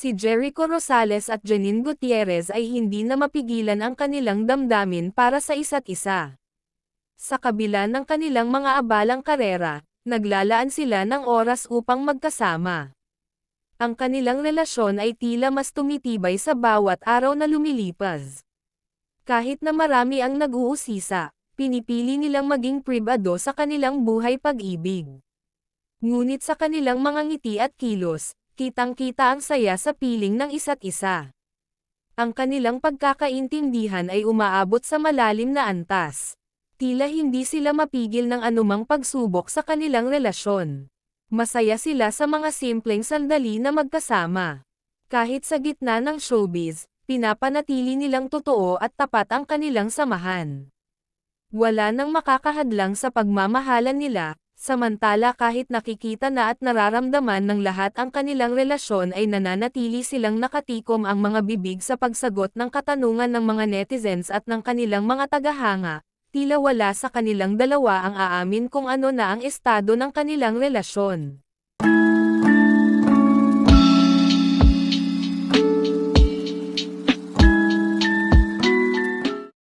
Si Jericho Rosales at Janine Gutierrez ay hindi na mapigilan ang kanilang damdamin para sa isa't isa. Sa kabila ng kanilang mga abalang karera, naglalaan sila ng oras upang magkasama. Ang kanilang relasyon ay tila mas tumitibay sa bawat araw na lumilipas. Kahit na marami ang nag-uusisa, pinipili nilang maging pribado sa kanilang buhay pag-ibig. Ngunit sa kanilang mga ngiti at kilos, kitang-kita ang saya sa piling ng isa't isa. Ang kanilang pagkakaintindihan ay umaabot sa malalim na antas. Tila hindi sila mapigil ng anumang pagsubok sa kanilang relasyon. Masaya sila sa mga simpleng sandali na magkasama. Kahit sa gitna ng showbiz, pinapanatili nilang totoo at tapat ang kanilang samahan. Wala nang makakahadlang sa pagmamahalan nila. Samantala kahit nakikita na at nararamdaman ng lahat ang kanilang relasyon ay nananatili silang nakatikom ang mga bibig sa pagsagot ng katanungan ng mga netizens at ng kanilang mga tagahanga, tila wala sa kanilang dalawa ang aamin kung ano na ang estado ng kanilang relasyon.